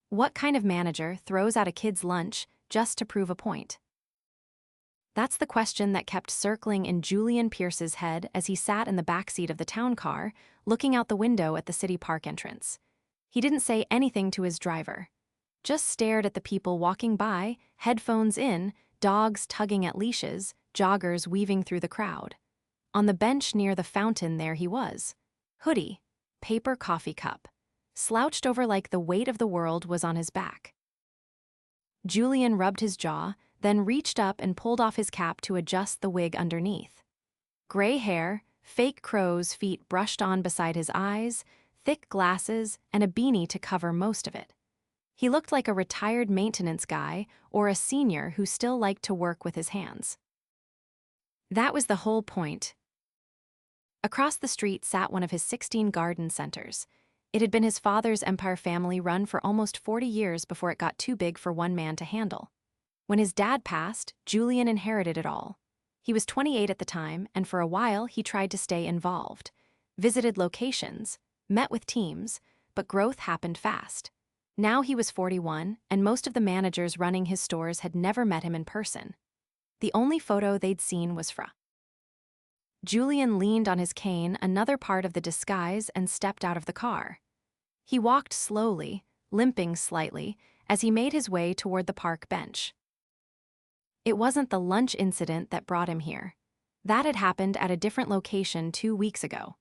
What kind of manager throws out a kid's lunch just to prove a point? That's the question that kept circling in Julian Pierce's head as he sat in the backseat of the town car, looking out the window at the city park entrance. He didn't say anything to his driver, just stared at the people walking by, headphones in, dogs tugging at leashes, joggers weaving through the crowd. On the bench near the fountain there he was. Hoodie, paper coffee cup, slouched over like the weight of the world was on his back. Julian rubbed his jaw, then reached up and pulled off his cap to adjust the wig underneath. Gray hair, fake crow's feet brushed on beside his eyes, thick glasses, and a beanie to cover most of it. He looked like a retired maintenance guy or a senior who still liked to work with his hands. That was the whole point. Across the street sat one of his 16 garden centers. It had been his father's Empire family run for almost 40 years before it got too big for one man to handle. When his dad passed, Julian inherited it all. He was 28 at the time, and for a while he tried to stay involved. Visited locations, met with teams, but growth happened fast. Now he was 41, and most of the managers running his stores had never met him in person. The only photo they'd seen was fra. Julian leaned on his cane, another part of the disguise, and stepped out of the car. He walked slowly, limping slightly, as he made his way toward the park bench. It wasn't the lunch incident that brought him here. That had happened at a different location 2 weeks ago.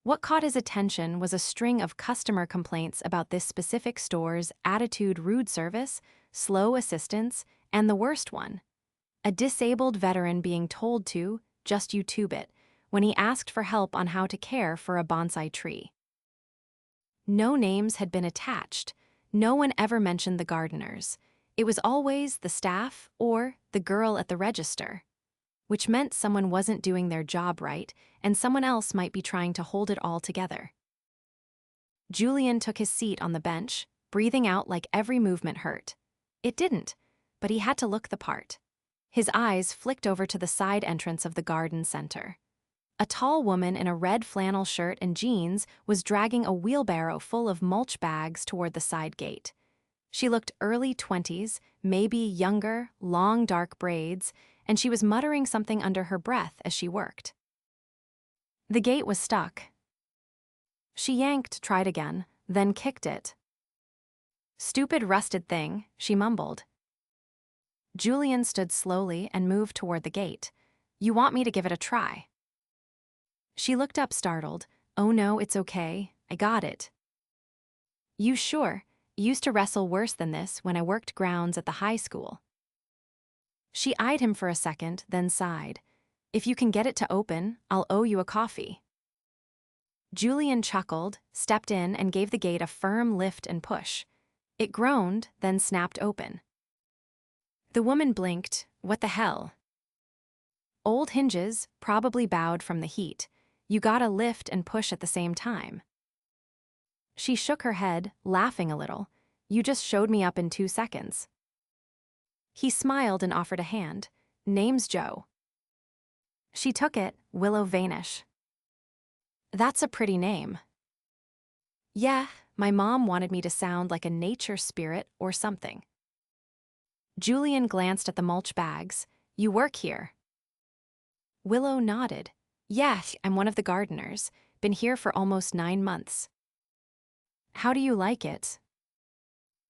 What caught his attention was a string of customer complaints about this specific store's attitude, rude service, slow assistance, and the worst one, a disabled veteran being told to just YouTube it when he asked for help on how to care for a bonsai tree. No names had been attached. No one ever mentioned the gardeners. It was always the staff or the girl at the register, which meant someone wasn't doing their job right and someone else might be trying to hold it all together. Julian took his seat on the bench, breathing out like every movement hurt. It didn't, but he had to look the part. His eyes flicked over to the side entrance of the garden center. A tall woman in a red flannel shirt and jeans was dragging a wheelbarrow full of mulch bags toward the side gate. She looked early 20s, maybe younger, long dark braids, and she was muttering something under her breath as she worked. The gate was stuck. She yanked, tried again, then kicked it. "Stupid rusted thing," she mumbled. Julian stood slowly and moved toward the gate. "You want me to give it a try?" She looked up startled. "Oh no, it's okay. I got it." "You sure? Used to wrestle worse than this when I worked grounds at the high school." She eyed him for a second, then sighed. "If you can get it to open, I'll owe you a coffee." Julian chuckled, stepped in, and gave the gate a firm lift and push. It groaned, then snapped open. The woman blinked. "What the hell?" "Old hinges, probably bowed from the heat. You gotta lift and push at the same time." She shook her head, laughing a little. "You just showed me up in 2 seconds." He smiled and offered a hand. "Name's Joe." She took it, Willow Vanish. "That's a pretty name." "Yeah, my mom wanted me to sound like a nature spirit or something." Julian glanced at the mulch bags. "You work here?" Willow nodded. "Yeah, I'm one of the gardeners. Been here for almost 9 months." "How do you like it?"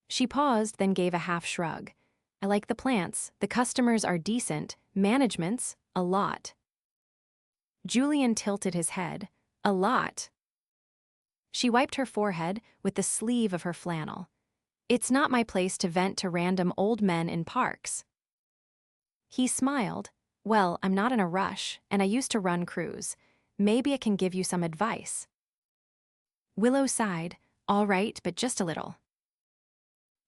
She paused, then gave a half shrug. "I like the plants, the customers are decent, management's a lot." Julian tilted his head. "A lot?" She wiped her forehead with the sleeve of her flannel. "It's not my place to vent to random old men in parks." He smiled. "Well, I'm not in a rush, and I used to run crews. Maybe I can give you some advice." Willow sighed. "All right, but just a little."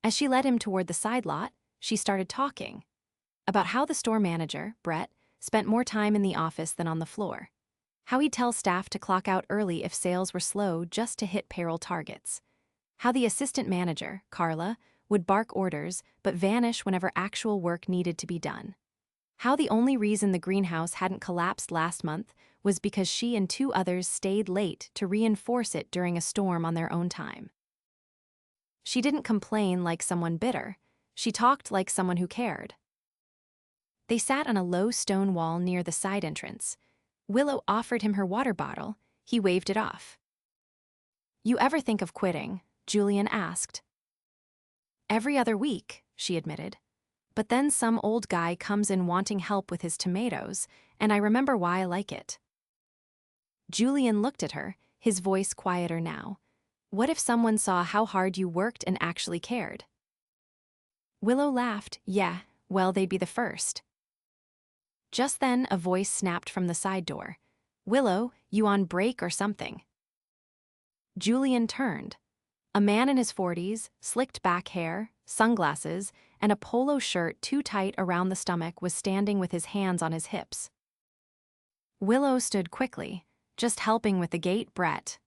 As she led him toward the side lot, she started talking about how the store manager, Brett, spent more time in the office than on the floor. How he'd tell staff to clock out early if sales were slow just to hit payroll targets. How the assistant manager, Carla, would bark orders but vanish whenever actual work needed to be done. How the only reason the greenhouse hadn't collapsed last month was because she and 2 others stayed late to reinforce it during a storm on their own time. She didn't complain like someone bitter. She talked like someone who cared. They sat on a low stone wall near the side entrance. Willow offered him her water bottle. He waved it off. "You ever think of quitting?" Julian asked. "Every other week," she admitted. "But then some old guy comes in wanting help with his tomatoes, and I remember why I like it." Julian looked at her, his voice quieter now. "What if someone saw how hard you worked and actually cared?" Willow laughed. "Yeah, well, they'd be the first." Just then, a voice snapped from the side door. "Willow, you on break or something?" Julian turned. A man in his 40s, slicked back hair, sunglasses, and a polo shirt too tight around the stomach was standing with his hands on his hips. Willow stood quickly. "Just helping with the gate, Brett."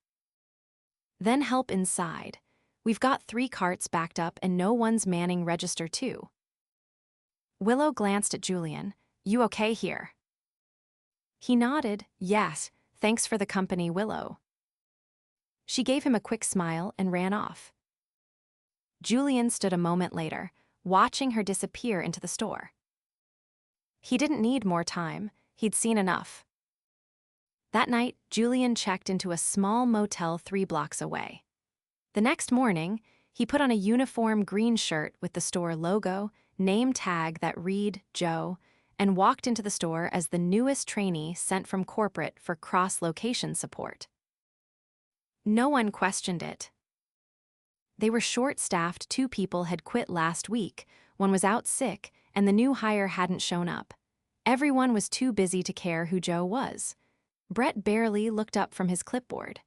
"Then help inside. We've got 3 carts backed up and no one's manning register 2. Willow glanced at Julian. "You okay here?" He nodded. "Yes, thanks for the company, Willow." She gave him a quick smile and ran off. Julian stood a moment later, watching her disappear into the store. He didn't need more time. He'd seen enough. That night, Julian checked into a small motel 3 blocks away. The next morning, he put on a uniform green shirt with the store logo, name tag that read Joe, and walked into the store as the newest trainee sent from corporate for cross-location support. No one questioned it. They were short-staffed. 2 people had quit last week, one was out sick, and the new hire hadn't shown up. Everyone was too busy to care who Joe was. Brett barely looked up from his clipboard.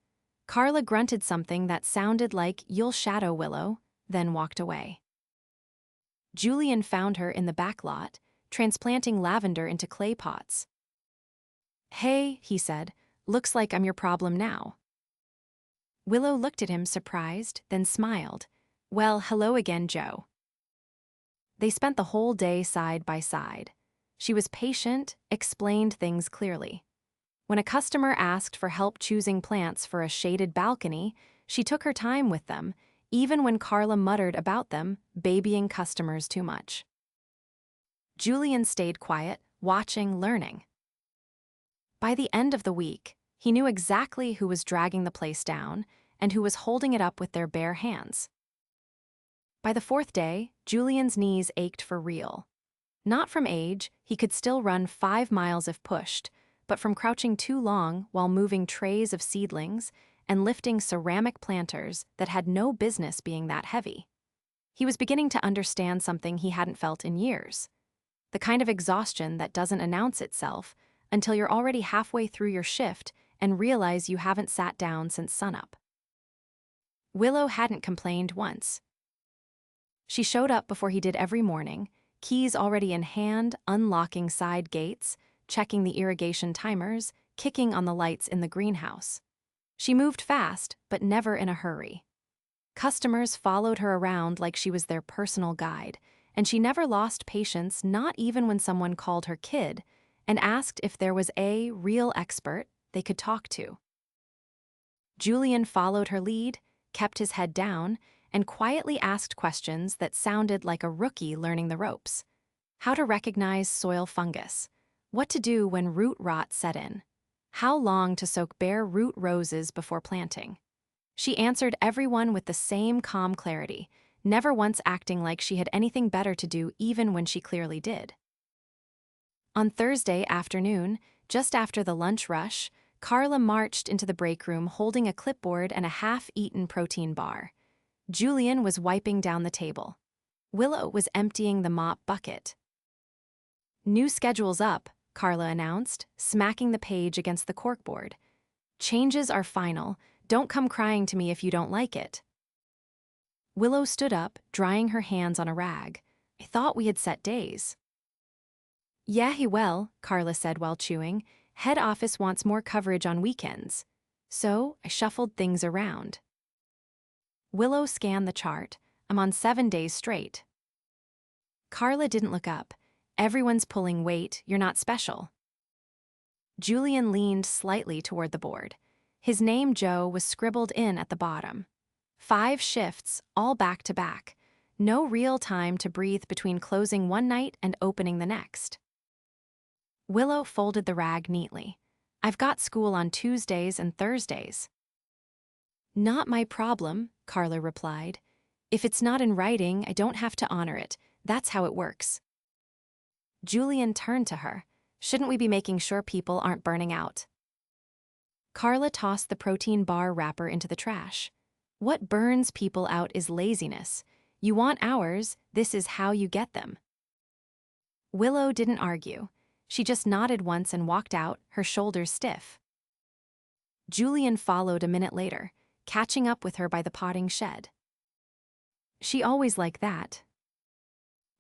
Carla grunted something that sounded like "You'll shadow Willow," then walked away. Julian found her in the back lot, transplanting lavender into clay pots. "Hey," he said, "looks like I'm your problem now." Willow looked at him surprised, then smiled. "Well, hello again, Joe." They spent the whole day side by side. She was patient, explained things clearly. When a customer asked for help choosing plants for a shaded balcony, she took her time with them, even when Carla muttered about them, babying customers too much. Julian stayed quiet, watching, learning. By the end of the week, he knew exactly who was dragging the place down and who was holding it up with their bare hands. By the 4th day, Julian's knees ached for real. Not from age, he could still run 5 miles if pushed, but from crouching too long while moving trays of seedlings and lifting ceramic planters that had no business being that heavy. He was beginning to understand something he hadn't felt in years. The kind of exhaustion that doesn't announce itself until you're already halfway through your shift and realize you haven't sat down since sunup. Willow hadn't complained once. She showed up before he did every morning, keys already in hand, unlocking side gates, checking the irrigation timers, kicking on the lights in the greenhouse. She moved fast, but never in a hurry. Customers followed her around like she was their personal guide, and she never lost patience, not even when someone called her kid and asked if there was a real expert they could talk to. Julian followed her lead, kept his head down, and quietly asked questions that sounded like a rookie learning the ropes. How to recognize soil fungus, what to do when root rot set in, how long to soak bare root roses before planting. She answered everyone with the same calm clarity, never once acting like she had anything better to do even when she clearly did. On Thursday afternoon, just after the lunch rush, Carla marched into the break room holding a clipboard and a half-eaten protein bar. Julian was wiping down the table. Willow was emptying the mop bucket. "New schedule's up," Carla announced, smacking the page against the corkboard. "Changes are final. Don't come crying to me if you don't like it." Willow stood up, drying her hands on a rag. "I thought we had set days." "Yeah, he will," Carla said while chewing. "Head office wants more coverage on weekends. So I shuffled things around." Willow scanned the chart. "I'm on 7 days straight." Carla didn't look up. "Everyone's pulling weight, you're not special." Julian leaned slightly toward the board. His name, Joe, was scribbled in at the bottom. 5 shifts, all back to back. No real time to breathe between closing one night and opening the next. Willow folded the rag neatly. I've got school on Tuesdays and Thursdays. Not my problem, Carla replied. If it's not in writing, I don't have to honor it. That's how it works. Julian turned to her. Shouldn't we be making sure people aren't burning out? Carla tossed the protein bar wrapper into the trash. What burns people out is laziness. You want hours, this is how you get them. Willow didn't argue. She just nodded once and walked out, her shoulders stiff. Julian followed a minute later, catching up with her by the potting shed. She always like that.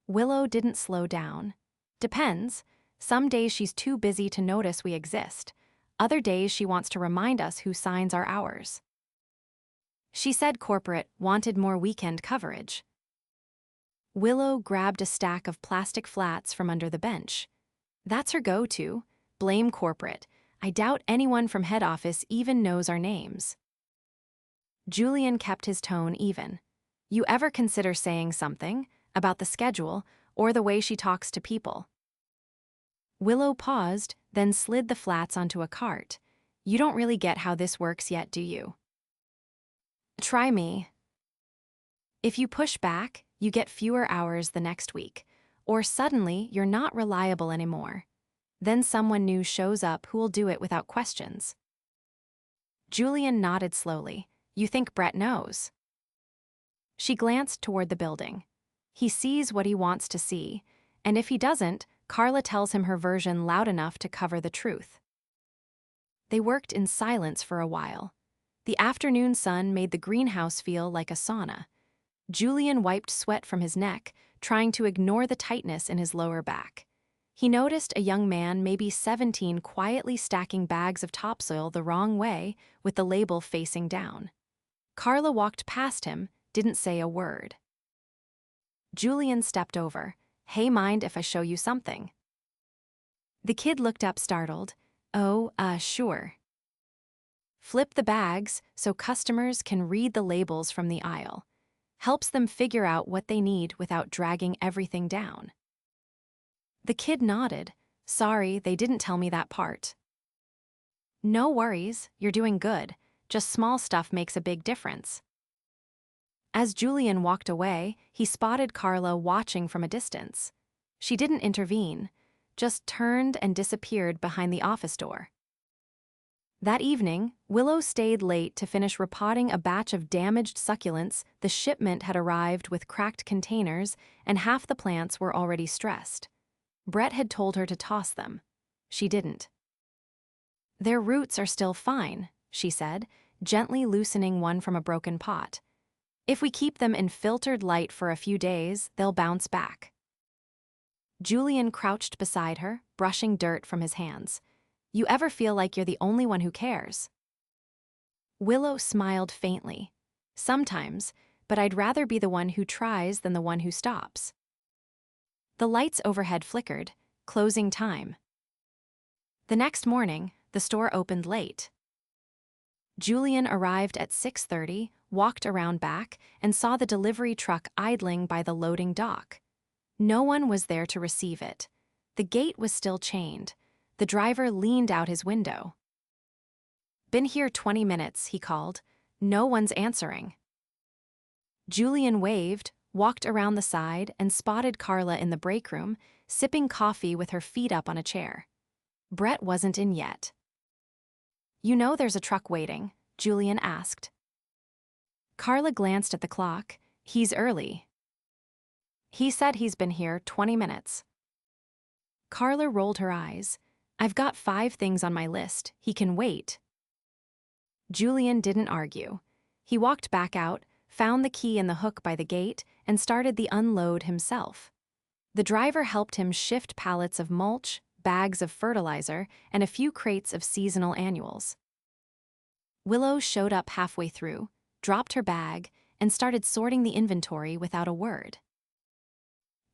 Willow didn't slow down. Depends. Some days she's too busy to notice we exist. Other days she wants to remind us who signs our hours. She said corporate wanted more weekend coverage. Willow grabbed a stack of plastic flats from under the bench. That's her go-to. Blame corporate. I doubt anyone from head office even knows our names. Julian kept his tone even. You ever consider saying something about the schedule or the way she talks to people? Willow paused, then slid the flats onto a cart. You don't really get how this works yet, do you? Try me. If you push back, you get fewer hours the next week, or suddenly you're not reliable anymore. Then someone new shows up who will do it without questions. Julian nodded slowly. You think Brett knows? She glanced toward the building. He sees what he wants to see, and if he doesn't, Carla tells him her version loud enough to cover the truth. They worked in silence for a while. The afternoon sun made the greenhouse feel like a sauna. Julian wiped sweat from his neck, trying to ignore the tightness in his lower back. He noticed a young man, maybe 17, quietly stacking bags of topsoil the wrong way, with the label facing down. Carla walked past him, didn't say a word. Julian stepped over. Hey, mind if I show you something? The kid looked up startled. Oh, sure. Flip the bags so customers can read the labels from the aisle. Helps them figure out what they need without dragging everything down. The kid nodded. Sorry, they didn't tell me that part. No worries, you're doing good. Just small stuff makes a big difference. As Julian walked away, he spotted Carla watching from a distance. She didn't intervene, just turned and disappeared behind the office door. That evening, Willow stayed late to finish repotting a batch of damaged succulents. The shipment had arrived with cracked containers, and half the plants were already stressed. Brett had told her to toss them. She didn't. Their roots are still fine, she said, gently loosening one from a broken pot. If we keep them in filtered light for a few days, they'll bounce back. Julian crouched beside her, brushing dirt from his hands. You ever feel like you're the only one who cares? Willow smiled faintly. Sometimes, but I'd rather be the one who tries than the one who stops. The lights overhead flickered, closing time. The next morning, the store opened late. Julian arrived at 6:30, walked around back, and saw the delivery truck idling by the loading dock. No one was there to receive it. The gate was still chained. The driver leaned out his window. Been here 20 minutes, he called. No one's answering. Julian waved, walked around the side, and spotted Carla in the break room, sipping coffee with her feet up on a chair. Brett wasn't in yet. You know there's a truck waiting, Julian asked. Carla glanced at the clock. He's early. He said he's been here 20 minutes. Carla rolled her eyes. I've got 5 things on my list. He can wait. Julian didn't argue. He walked back out, found the key in the hook by the gate, and started the unload himself. The driver helped him shift pallets of mulch, bags of fertilizer, and a few crates of seasonal annuals. Willow showed up halfway through, dropped her bag, and started sorting the inventory without a word.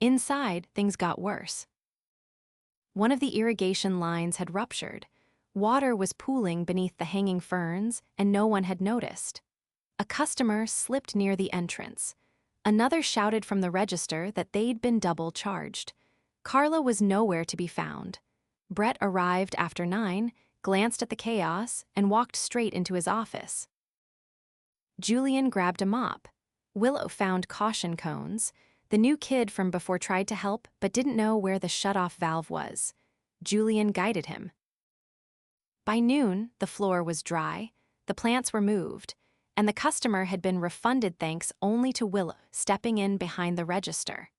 Inside, things got worse. One of the irrigation lines had ruptured. Water was pooling beneath the hanging ferns, and no one had noticed. A customer slipped near the entrance. Another shouted from the register that they'd been double charged. Carla was nowhere to be found. Brett arrived after 9, glanced at the chaos, and walked straight into his office. Julian grabbed a mop. Willow found caution cones. The new kid from before tried to help but didn't know where the shut-off valve was. Julian guided him. By noon, the floor was dry, the plants were moved, and the customer had been refunded thanks only to Willow stepping in behind the register.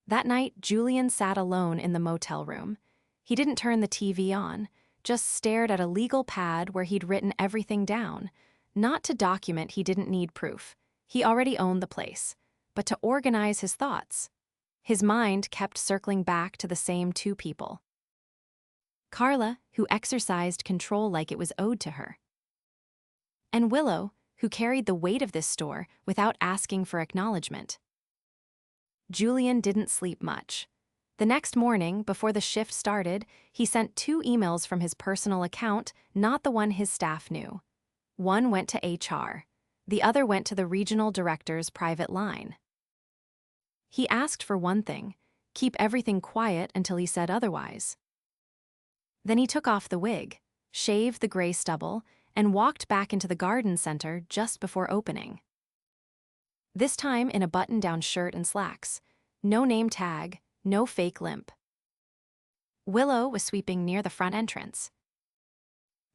That night, Julian sat alone in the motel room. He didn't turn the TV on, just stared at a legal pad where he'd written everything down, not to document he didn't need proof. He already owned the place, but to organize his thoughts. His mind kept circling back to the same 2 people. Carla, who exercised control like it was owed to her. And Willow, who carried the weight of this store without asking for acknowledgement. Julian didn't sleep much. The next morning, before the shift started, he sent 2 emails from his personal account, not the one his staff knew. One went to HR. The other went to the regional director's private line. He asked for one thing: keep everything quiet until he said otherwise. Then he took off the wig, shaved the gray stubble, and walked back into the garden center just before opening. This time in a button-down shirt and slacks. No name tag, no fake limp. Willow was sweeping near the front entrance.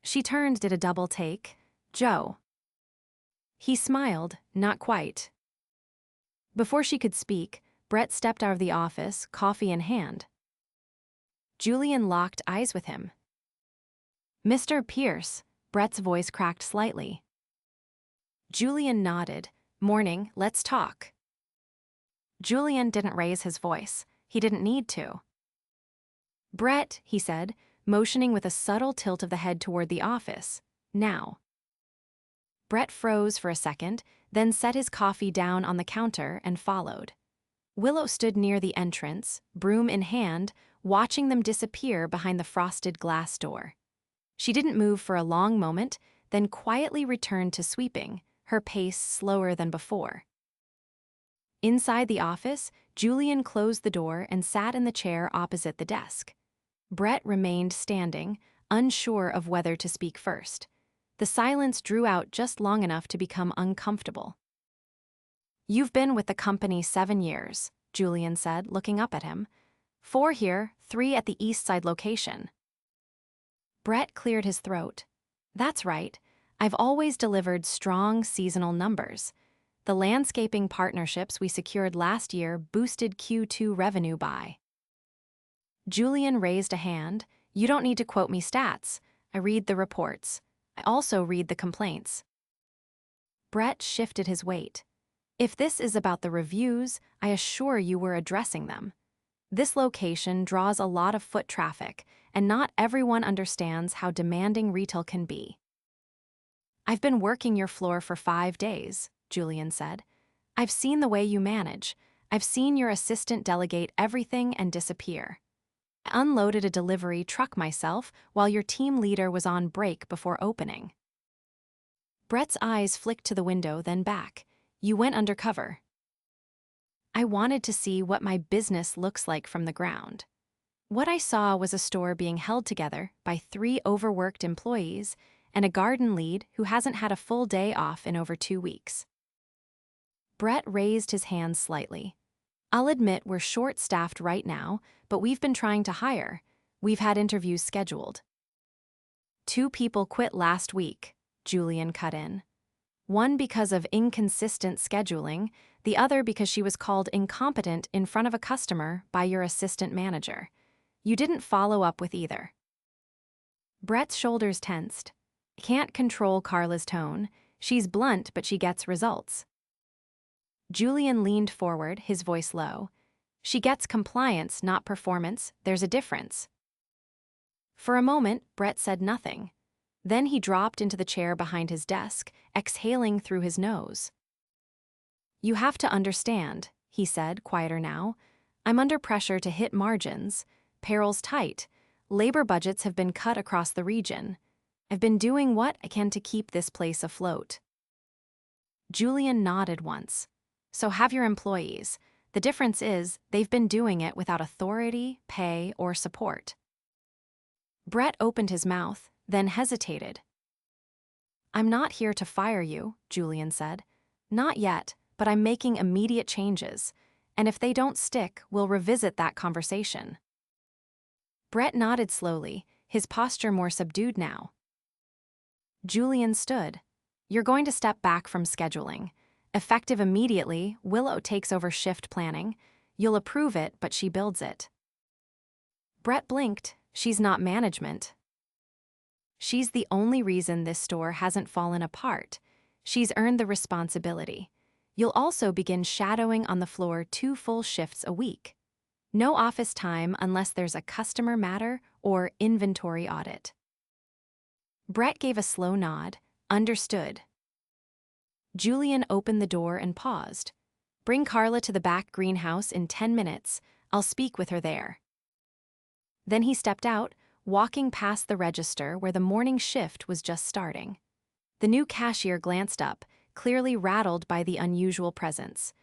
She turned, did a double take. "Joe." He smiled, not quite. Before she could speak, Brett stepped out of the office, coffee in hand. Julian locked eyes with him. "Mr. Pierce," Brett's voice cracked slightly. Julian nodded. "Morning, let's talk." Julian didn't raise his voice. He didn't need to. "Brett," he said, motioning with a subtle tilt of the head toward the office. "Now." Brett froze for a second, then set his coffee down on the counter and followed. Willow stood near the entrance, broom in hand, watching them disappear behind the frosted glass door. She didn't move for a long moment, then quietly returned to sweeping, her pace slower than before. Inside the office, Julian closed the door and sat in the chair opposite the desk. Brett remained standing, unsure of whether to speak first. The silence drew out just long enough to become uncomfortable. "You've been with the company 7 years," Julian said, looking up at him. 4 here, 3 at the East Side location. Brett cleared his throat. "That's right. I've always delivered strong seasonal numbers. The landscaping partnerships we secured last year boosted Q2 revenue by." Julian raised a hand. "You don't need to quote me stats. I read the reports. I also read the complaints." Brett shifted his weight. "If this is about the reviews, I assure you we're addressing them. This location draws a lot of foot traffic, and not everyone understands how demanding retail can be." "I've been working your floor for 5 days," Julian said. "I've seen the way you manage. I've seen your assistant delegate everything and disappear. I unloaded a delivery truck myself while your team leader was on break before opening." Brett's eyes flicked to the window, then back. "You went undercover." "I wanted to see what my business looks like from the ground. What I saw was a store being held together by 3 overworked employees and a garden lead who hasn't had a full day off in over 2 weeks." Brett raised his hands slightly. "I'll admit we're short-staffed right now, but we've been trying to hire. We've had interviews scheduled." 2 people quit last week," Julian cut in. "One because of inconsistent scheduling, the other because she was called incompetent in front of a customer by your assistant manager. You didn't follow up with either." Brett's shoulders tensed. "I can't control Carla's tone. She's blunt, but she gets results." Julian leaned forward, his voice low. "She gets compliance, not performance. There's a difference." For a moment, Brett said nothing. Then he dropped into the chair behind his desk, exhaling through his nose. "You have to understand," he said, quieter now. "I'm under pressure to hit margins. Payroll's tight. Labor budgets have been cut across the region. I've been doing what I can to keep this place afloat." Julian nodded once. So have your employees. The difference is they've been doing it without authority, pay, or support. Brett opened his mouth, then hesitated. I'm not here to fire you, Julian said. Not yet, but I'm making immediate changes. And if they don't stick, we'll revisit that conversation. Brett nodded slowly, his posture more subdued now. Julian stood. You're going to step back from scheduling. Effective immediately, Willow takes over shift planning. You'll approve it, but she builds it. Brett blinked. She's not management. She's the only reason this store hasn't fallen apart. She's earned the responsibility. You'll also begin shadowing on the floor 2 full shifts a week. No office time unless there's a customer matter or inventory audit. Brett gave a slow nod. Understood. Julian opened the door and paused. Bring Carla to the back greenhouse in 10 minutes. I'll speak with her there. Then he stepped out, walking past the register where the morning shift was just starting. The new cashier glanced up, clearly rattled by the unusual presence.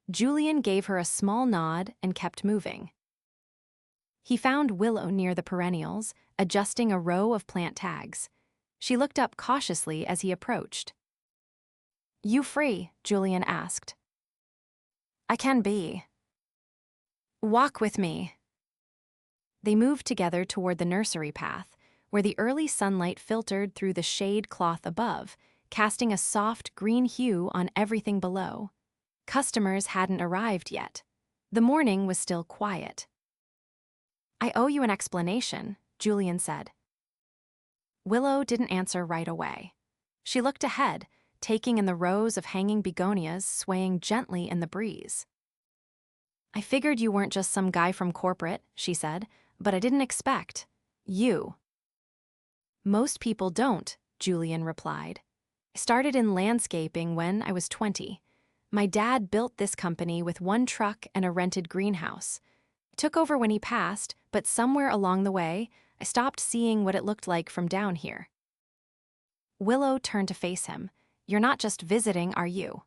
Julian gave her a small nod and kept moving. He found Willow near the perennials, adjusting a row of plant tags. She looked up cautiously as he approached. You free? Julian asked. I can be. Walk with me. They moved together toward the nursery path, where the early sunlight filtered through the shade cloth above, casting a soft green hue on everything below. Customers hadn't arrived yet. The morning was still quiet. I owe you an explanation, Julian said. Willow didn't answer right away. She looked ahead, taking in the rows of hanging begonias swaying gently in the breeze. I figured you weren't just some guy from corporate, she said, but I didn't expect you. Most people don't, Julian replied. I started in landscaping when I was 20. My dad built this company with 1 truck and a rented greenhouse. I took over when he passed, but somewhere along the way, I stopped seeing what it looked like from down here. Willow turned to face him. You're not just visiting, are you?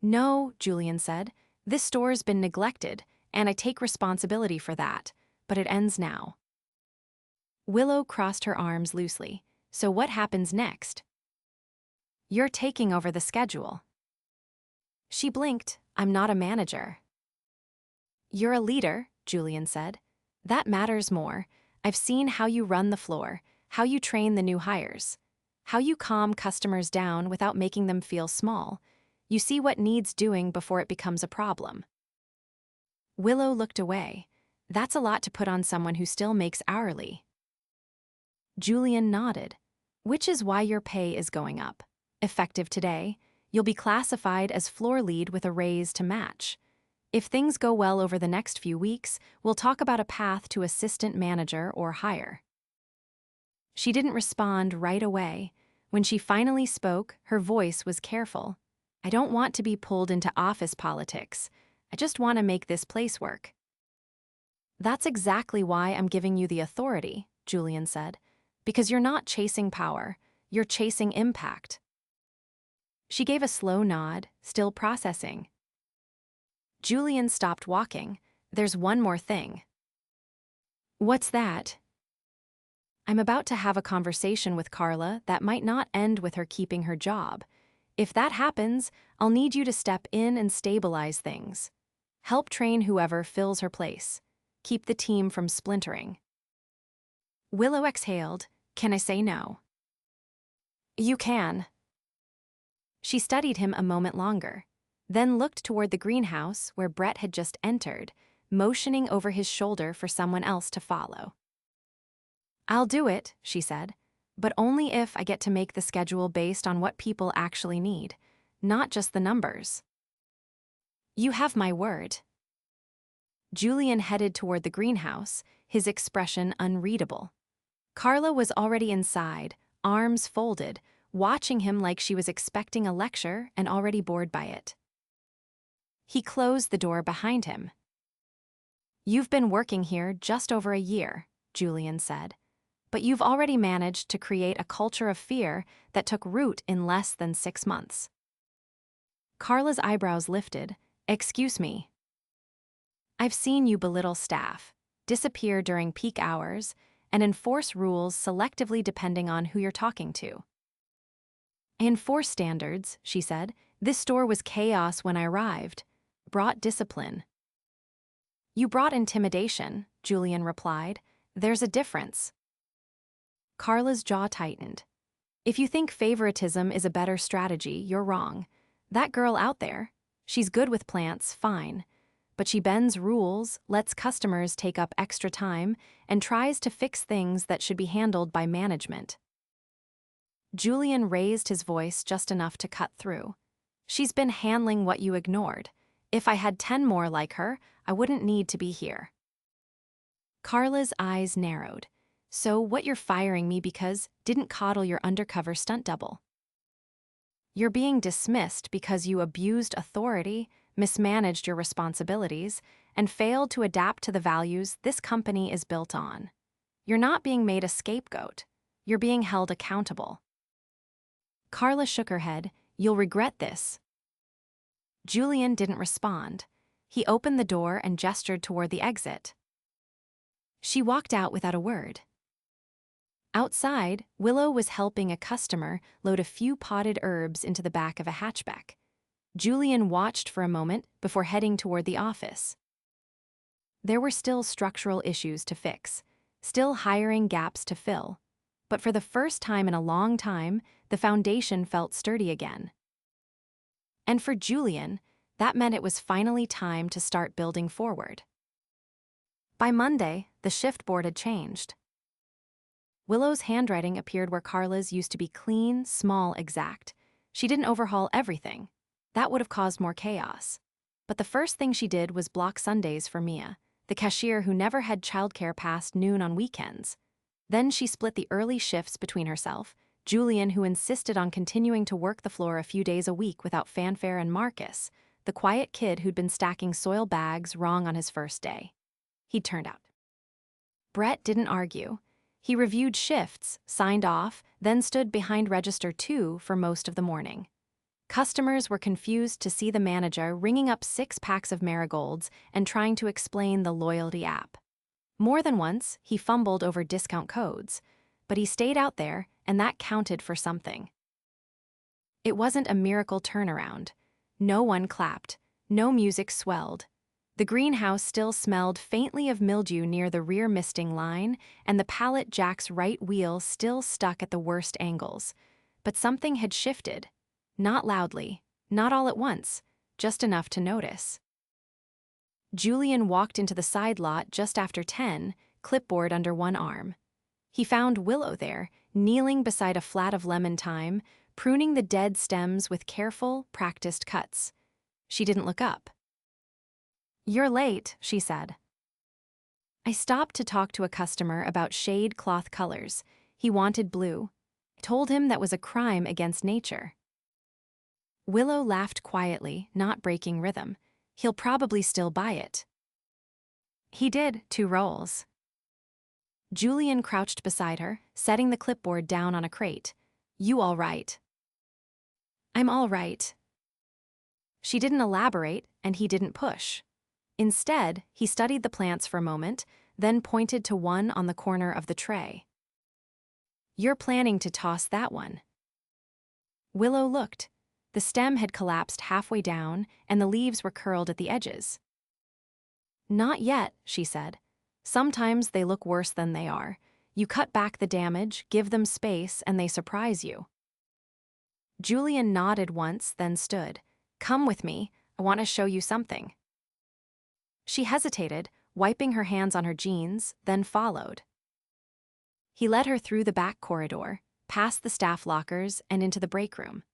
No, Julian said. This store's been neglected, and I take responsibility for that, but it ends now. Willow crossed her arms loosely. So what happens next? You're taking over the schedule. She blinked. I'm not a manager. You're a leader, Julian said. That matters more. I've seen how you run the floor, how you train the new hires, how you calm customers down without making them feel small. You see what needs doing before it becomes a problem. Willow looked away. That's a lot to put on someone who still makes hourly. Julian nodded. Which is why your pay is going up. Effective today, you'll be classified as floor lead with a raise to match. If things go well over the next few weeks, we'll talk about a path to assistant manager or higher. She didn't respond right away. When she finally spoke, her voice was careful. I don't want to be pulled into office politics. I just want to make this place work. That's exactly why I'm giving you the authority, Julian said. Because you're not chasing power, you're chasing impact. She gave a slow nod, still processing. Julian stopped walking. There's one more thing. What's that? I'm about to have a conversation with Carla that might not end with her keeping her job. If that happens, I'll need you to step in and stabilize things. Help train whoever fills her place. Keep the team from splintering. Willow exhaled. Can I say no? You can. She studied him a moment longer, then looked toward the greenhouse where Brett had just entered, motioning over his shoulder for someone else to follow. I'll do it, she said, but only if I get to make the schedule based on what people actually need, not just the numbers. You have my word. Julian headed toward the greenhouse, his expression unreadable. Carla was already inside, arms folded, watching him like she was expecting a lecture and already bored by it. He closed the door behind him. You've been working here just over a year, Julian said, but you've already managed to create a culture of fear that took root in less than 6 months. Carla's eyebrows lifted. Excuse me. I've seen you belittle staff, disappear during peak hours, and enforce rules selectively depending on who you're talking to. I enforce standards, she said. This store was chaos when I arrived. Brought discipline. You brought intimidation, Julian replied. There's a difference. Carla's jaw tightened. If you think favoritism is a better strategy, you're wrong. That girl out there, she's good with plants, fine. But she bends rules, lets customers take up extra time, and tries to fix things that should be handled by management. Julian raised his voice just enough to cut through. She's been handling what you ignored. If I had 10 more like her, I wouldn't need to be here. Carla's eyes narrowed. So what you're firing me because didn't coddle your undercover stunt double? You're being dismissed because you abused authority, mismanaged your responsibilities, and failed to adapt to the values this company is built on. You're not being made a scapegoat. You're being held accountable. Carla shook her head. You'll regret this. Julian didn't respond. He opened the door and gestured toward the exit. She walked out without a word. Outside, Willow was helping a customer load a few potted herbs into the back of a hatchback. Julian watched for a moment before heading toward the office. There were still structural issues to fix, still hiring gaps to fill, but for the first time in a long time, the foundation felt sturdy again. And for Julian, that meant it was finally time to start building forward. By Monday, the shift board had changed. Willow's handwriting appeared where Carla's used to be clean, small, exact. She didn't overhaul everything. That would have caused more chaos. But the first thing she did was block Sundays for Mia, the cashier who never had childcare past noon on weekends. Then she split the early shifts between herself, Julian, who insisted on continuing to work the floor a few days a week without fanfare, and Marcus, the quiet kid who'd been stacking soil bags wrong on his first day. He'd turned out. Brett didn't argue. He reviewed shifts, signed off, then stood behind register 2 for most of the morning. Customers were confused to see the manager ringing up 6 packs of marigolds and trying to explain the loyalty app. More than once, he fumbled over discount codes, but he stayed out there, and that counted for something. It wasn't a miracle turnaround. No one clapped. No music swelled. The greenhouse still smelled faintly of mildew near the rear misting line, and the pallet jack's right wheel still stuck at the worst angles. But something had shifted. Not loudly, not all at once, just enough to notice. Julian walked into the side lot just after 10, clipboard under one arm. He found Willow there, kneeling beside a flat of lemon thyme, pruning the dead stems with careful, practiced cuts. She didn't look up. "You're late," she said. "I stopped to talk to a customer about shade cloth colors. He wanted blue. I told him that was a crime against nature." Willow laughed quietly, not breaking rhythm. "He'll probably still buy it." He did, 2 rolls. Julian crouched beside her, setting the clipboard down on a crate. "You all right?" "I'm all right." She didn't elaborate, and he didn't push. Instead, he studied the plants for a moment, then pointed to one on the corner of the tray. "You're planning to toss that one." Willow looked. The stem had collapsed halfway down, and the leaves were curled at the edges. "Not yet," she said. "Sometimes they look worse than they are. You cut back the damage, give them space, and they surprise you." Julian nodded once, then stood. "Come with me. I want to show you something." She hesitated, wiping her hands on her jeans, then followed. He led her through the back corridor, past the staff lockers, and into the break room.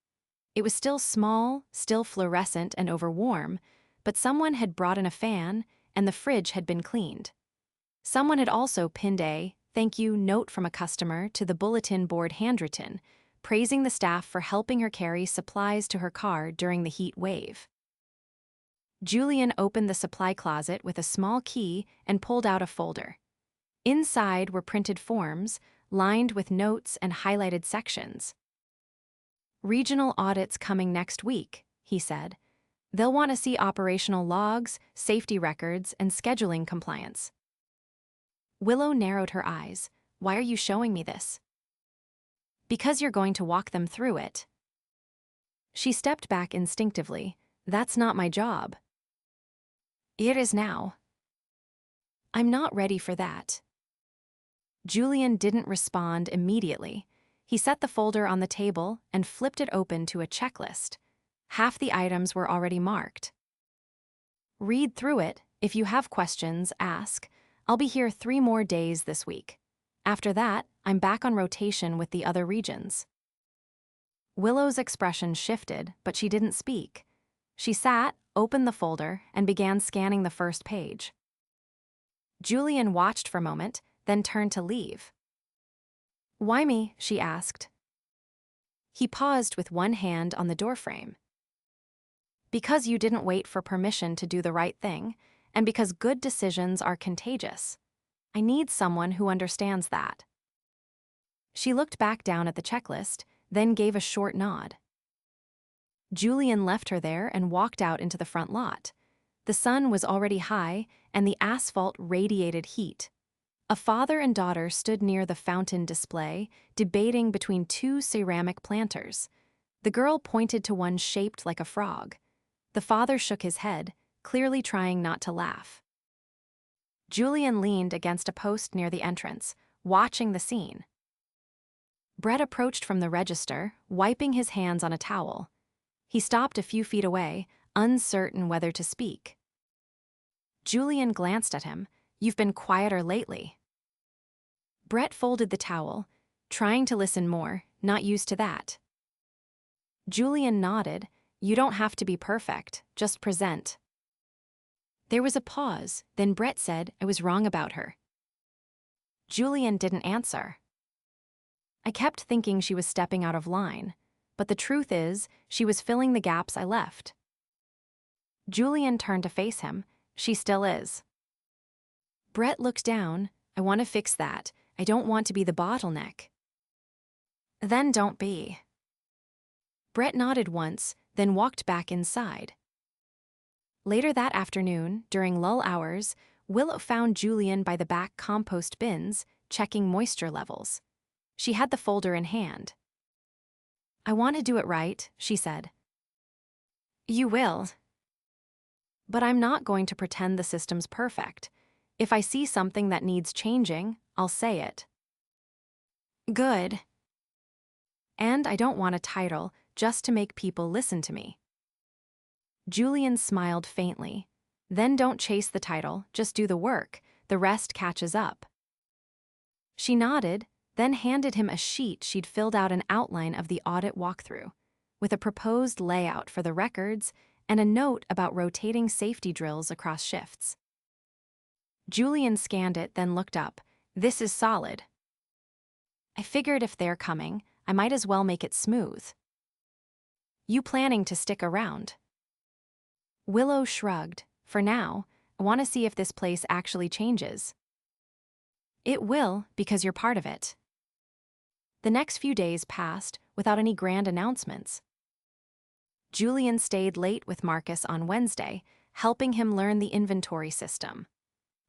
It was still small, still fluorescent and overwarm, but someone had brought in a fan, and the fridge had been cleaned. Someone had also pinned a "thank you" note from a customer to the bulletin board handwritten, praising the staff for helping her carry supplies to her car during the heat wave. Julian opened the supply closet with a small key and pulled out a folder. Inside were printed forms, lined with notes and highlighted sections. "Regional audits coming next week," he said. "They'll want to see operational logs, safety records, and scheduling compliance." Willow narrowed her eyes. "Why are you showing me this?" "Because you're going to walk them through it." She stepped back instinctively. "That's not my job." "It is now." "I'm not ready for that." Julian didn't respond immediately. He set the folder on the table and flipped it open to a checklist. Half the items were already marked. "Read through it. If you have questions, ask. I'll be here 3 more days this week. After that, I'm back on rotation with the other regions." Willow's expression shifted, but she didn't speak. She sat, opened the folder, and began scanning the first page. Julian watched for a moment, then turned to leave. "Why me?" she asked. He paused with one hand on the doorframe. "Because you didn't wait for permission to do the right thing, and because good decisions are contagious. I need someone who understands that." She looked back down at the checklist, then gave a short nod. Julian left her there and walked out into the front lot. The sun was already high, and the asphalt radiated heat. A father and daughter stood near the fountain display, debating between 2 ceramic planters. The girl pointed to one shaped like a frog. The father shook his head, clearly trying not to laugh. Julian leaned against a post near the entrance, watching the scene. Brett approached from the register, wiping his hands on a towel. He stopped a few feet away, uncertain whether to speak. Julian glanced at him. "You've been quieter lately." Brett folded the towel, trying to listen more, not used to that. Julian nodded. "You don't have to be perfect, just present." There was a pause, then Brett said, "I was wrong about her." Julian didn't answer. "I kept thinking she was stepping out of line, but the truth is, she was filling the gaps I left." Julian turned to face him. "She still is." Brett looked down. "I want to fix that. I don't want to be the bottleneck." "Then don't be." Brett nodded once, then walked back inside. Later that afternoon, during lull hours, Willow found Julian by the back compost bins, checking moisture levels. She had the folder in hand. "I want to do it right," she said. "You will." "But I'm not going to pretend the system's perfect. If I see something that needs changing, I'll say it." "Good." "And I don't want a title just to make people listen to me." Julian smiled faintly. "Then don't chase the title, just do the work. The rest catches up." She nodded, then handed him a sheet she'd filled out an outline of the audit walkthrough, with a proposed layout for the records and a note about rotating safety drills across shifts. Julian scanned it, then looked up. "This is solid." "I figured if they're coming, I might as well make it smooth." "You planning to stick around?" Willow shrugged. "For now, I want to see if this place actually changes." "It will, because you're part of it." The next few days passed without any grand announcements. Julian stayed late with Marcus on Wednesday, helping him learn the inventory system.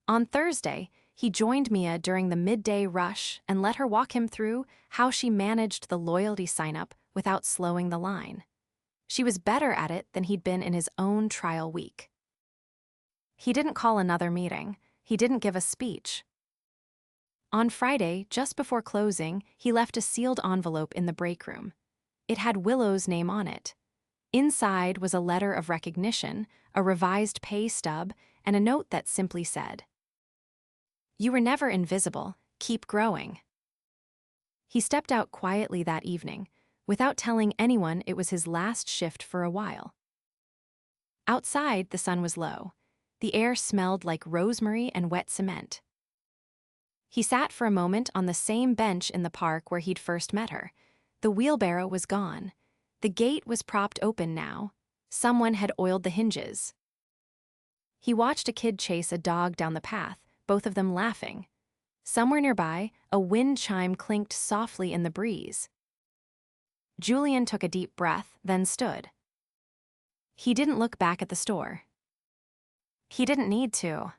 On Thursday, he joined Mia during the midday rush and let her walk him through how she managed the loyalty sign-up without slowing the line. She was better at it than he'd been in his own trial week. He didn't call another meeting. He didn't give a speech. On Friday, just before closing, he left a sealed envelope in the break room. It had Willow's name on it. Inside was a letter of recognition, a revised pay stub, and a note that simply said, "You were never invisible. Keep growing." He stepped out quietly that evening, without telling anyone it was his last shift for a while. Outside, the sun was low. The air smelled like rosemary and wet cement. He sat for a moment on the same bench in the park where he'd first met her. The wheelbarrow was gone. The gate was propped open now. Someone had oiled the hinges. He watched a kid chase a dog down the path, both of them laughing. Somewhere nearby, a wind chime clinked softly in the breeze. Julian took a deep breath, then stood. He didn't look back at the store. He didn't need to.